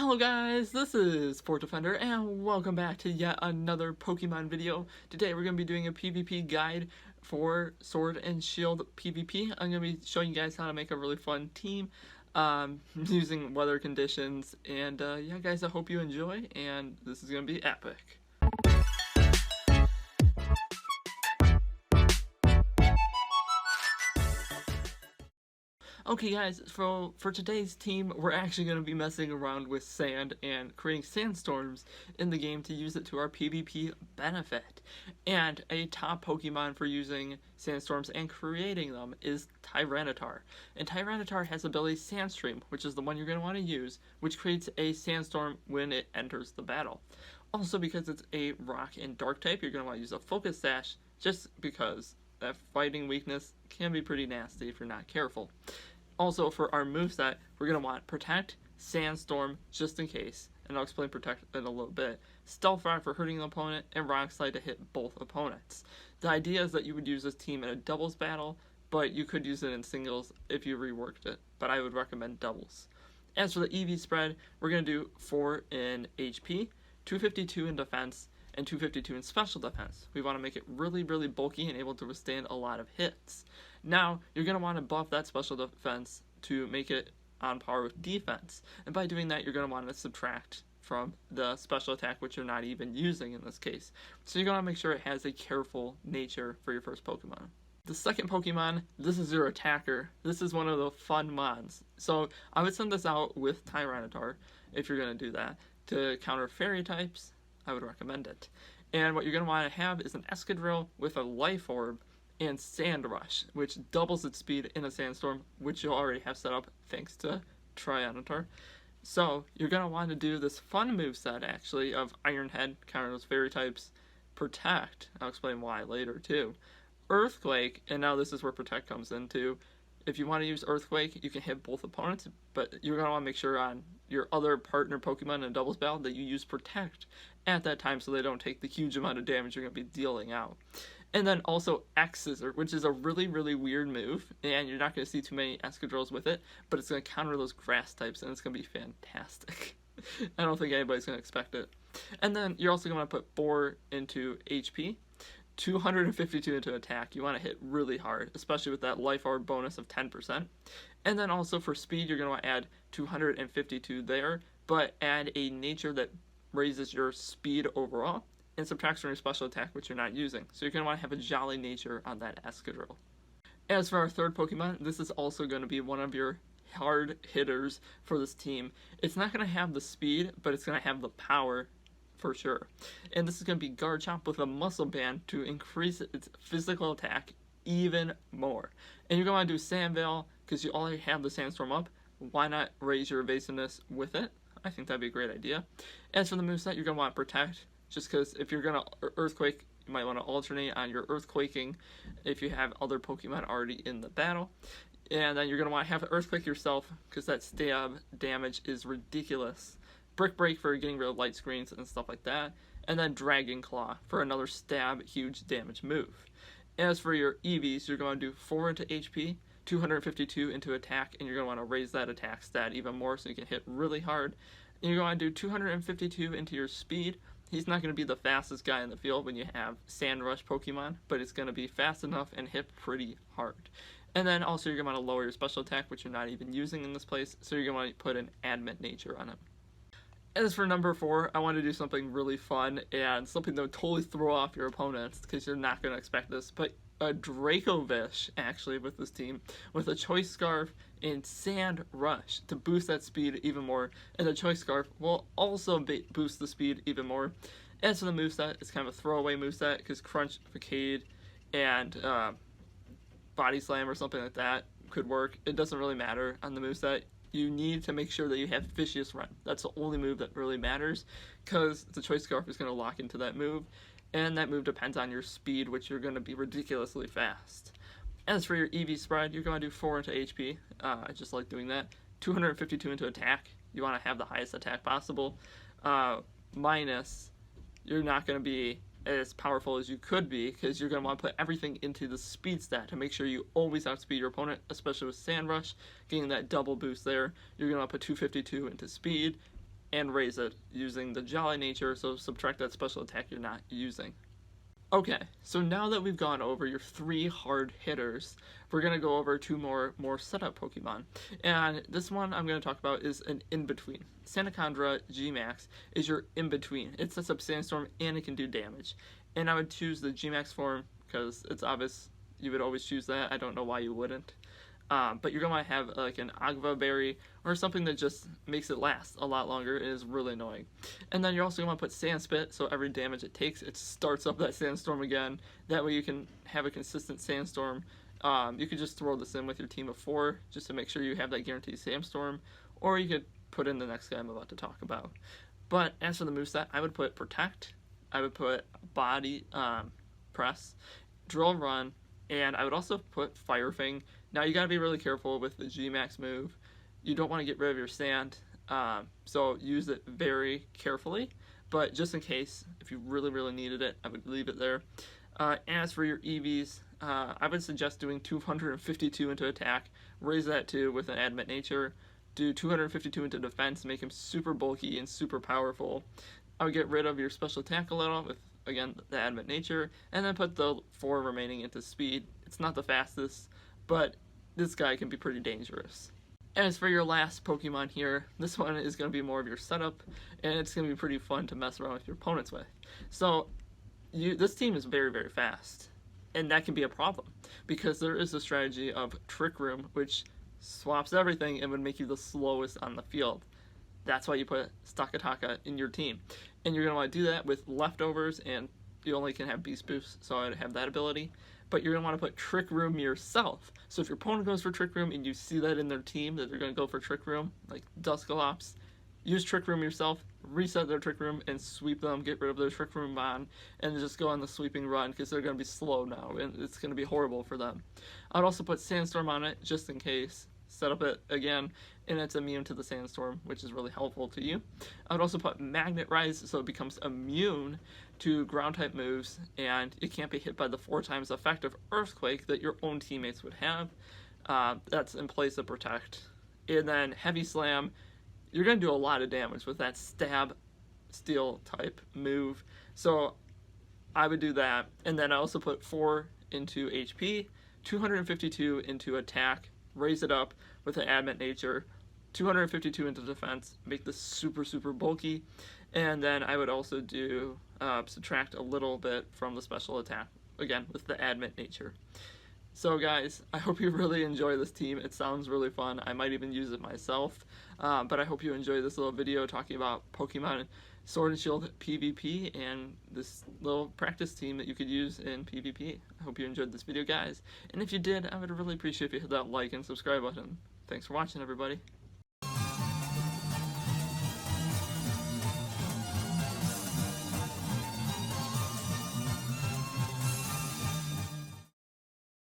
Hello guys, this is FortDefender and welcome back to yet another Pokemon video. Today we're going to be doing a PvP guide for Sword and Shield PvP. I'm going to be showing you guys how to make a really fun team using weather conditions. And yeah guys, I hope you enjoy and this is going to be epic. Okay guys, for today's team, we're actually going to be messing around with sand and creating sandstorms in the game to use it to our PvP benefit. And a top Pokemon for using sandstorms and creating them is Tyranitar. And Tyranitar has the ability Sandstream, which is the one you're going to want to use, which creates a sandstorm when it enters the battle. Also, because it's a rock and dark type, you're going to want to use a Focus Sash, just because that fighting weakness can be pretty nasty if you're not careful. Also, for our moveset, we're going to want Protect, Sandstorm, just in case, and I'll explain Protect in a little bit, Stealth Rock for hurting the opponent, and Rock Slide to hit both opponents. The idea is that you would use this team in a doubles battle, but you could use it in singles if you reworked it, but I would recommend doubles. As for the EV spread, we're going to do 4 in HP, 252 in defense, and 252 in special defense. We want to make it really bulky and able to withstand a lot of hits. Now, you're going to want to buff that special defense to make it on par with defense. And by doing that, you're going to want to subtract from the special attack, which you're not even using in this case. So you're going to make sure it has a careful nature for your first Pokemon. The second Pokemon, this is your attacker. This is one of the fun mons. So I would send this out with Tyranitar, if you're going to do that, to counter fairy types. I would recommend it. And what you're going to want to have is an Escadrille with a Life Orb and Sand Rush, which doubles its speed in a sandstorm, which you'll already have set up thanks to Tyranitar. So you're going to want to do this fun moveset actually of Iron Head, counter those fairy types, Protect, I'll explain why later too, Earthquake, and now this is where Protect comes into. If you want to use Earthquake, you can hit both opponents, but you're going to want to make sure on your other partner Pokemon in a doubles battle that you use Protect at that time so they don't take the huge amount of damage you're going to be dealing out. And then also X-Scissor, which is a really weird move, and you're not going to see too many Escadrilles with it, but it's going to counter those grass types, and it's going to be fantastic. I don't think anybody's going to expect it. And then you're also going to put 4 into HP, 252 into attack. You want to hit really hard, especially with that Life Orb bonus of 10%. And then also for speed, you're going to want to add 252 there, but add a nature that raises your speed overall and subtracts from your special attack, which you're not using. So you're going to want to have a jolly nature on that Escadrille. As for our third Pokemon, this is also going to be one of your hard hitters for this team. It's not going to have the speed, but it's going to have the power for sure. And this is going to be Garchomp with a Muscle Band to increase its physical attack even more. And you're going to want to do Sand Veil because you already have the Sandstorm up. Why not raise your evasiveness with it? I think that'd be a great idea. As for the moveset, you're going to want Protect, just because if you're going to Earthquake, you might want to alternate on your Earthquaking if you have other Pokemon already in the battle. And then you're going to want to have Earthquake yourself, because that stab damage is ridiculous. Brick Break for getting rid of light screens and stuff like that. And then Dragon Claw for another stab, huge damage move. As for your EVs, you're going to do 4 into HP, 252 into attack, and you're going to want to raise that attack stat even more so you can hit really hard. And you're going to do 252 into your speed. He's not going to be the fastest guy in the field when you have Sand Rush Pokemon, but it's going to be fast enough and hit pretty hard. And then also you're going to want to lower your special attack, which you're not even using in this place, so you're going to want to put an Adamant nature on him. As for number 4, I want to do something really fun and something that would totally throw off your opponents because you're not going to expect this, but a Dracovish actually with this team with a Choice Scarf and Sand Rush to boost that speed even more, and the Choice Scarf will also boost the speed even more. As for the moveset, it's kind of a throwaway moveset because Crunch, Facade, and Body Slam or something like that could work. It doesn't really matter on the moveset. You need to make sure that you have Vicious Run. That's the only move that really matters because the Choice Scarf is going to lock into that move, and that move depends on your speed, which you're going to be ridiculously fast. As for your EV spread, you're going to do 4 into HP. I just like doing that. 252 into attack. You want to have the highest attack possible. Minus, you're not going to be as powerful as you could be because you're going to want to put everything into the speed stat to make sure you always outspeed your opponent, especially with Sand Rush, getting that double boost there. You're going to put 252 into speed, and raise it using the Jolly nature, so subtract that special attack you're not using. Okay, so now that we've gone over your 3 hard hitters, we're going to go over 2 more setup Pokemon. And this one I'm going to talk about is an in-between. Sanacondra G-Max is your in-between. It sets up Sandstorm and it can do damage. And I would choose the G-Max form because it's obvious you would always choose that. I don't know why you wouldn't. But you're going to have like an Agva Berry or something that just makes it last a lot longer and is really annoying. And then you're also going to put Sand Spit, so every damage it takes, it starts up that Sandstorm again. That way you can have a consistent Sandstorm. You could just throw this in with your team of 4 just to make sure you have that guaranteed Sandstorm, or you could put in the next guy I'm about to talk about. But as for the moveset, I would put Protect, I would put Body Press, Drill Run, and I would also put Fire Fang. Now you gotta be really careful with the G-Max move. You don't want to get rid of your sand, so use it very carefully. But just in case, if you really needed it, I would leave it there. As for your EVs, I would suggest doing 252 into attack, raise that 2 with an Adamant Nature, do 252 into defense, make him super bulky and super powerful. I would get rid of your special attack a little with, again, the Adamant Nature, and then put the 4 remaining into speed. It's not the fastest, but this guy can be pretty dangerous. As for your last Pokemon here, this one is going to be more of your setup, and it's going to be pretty fun to mess around with your opponents with. So, this team is very fast, and that can be a problem, because there is a strategy of Trick Room, which swaps everything and would make you the slowest on the field. That's why you put Stakataka in your team. And you're going to want to do that with leftovers, and you only can have Beast Boost, so I'd have that ability. But you're going to want to put Trick Room yourself. So if your opponent goes for Trick Room and you see that in their team, that they're going to go for Trick Room, like Duscalops, use Trick Room yourself, reset their Trick Room, and sweep them, get rid of their Trick Room on, and just go on the sweeping run, because they're going to be slow now, and it's going to be horrible for them. I'd also put Sandstorm on it, just in case. Set up it again, and it's immune to the Sandstorm, which is really helpful to you. I would also put Magnet Rise, so it becomes immune to ground type moves, and it can't be hit by the 4 times effective Earthquake that your own teammates would have. That's in place of Protect. And then Heavy Slam, you're going to do a lot of damage with that Stab Steel type move, so I would do that. And then I also put 4 into HP, 252 into attack, raise it up with an Adamant Nature, 252 into defense, make this super bulky, and then I would also do subtract a little bit from the special attack, again with the Adamant Nature. So guys, I hope you really enjoy this team. It sounds really fun. I might even use it myself, but I hope you enjoy this little video talking about Pokemon Sword and Shield PvP and this little practice team that you could use in PvP. I hope you enjoyed this video, guys, and if you did, I would really appreciate if you hit that like and subscribe button. Thanks for watching, everybody.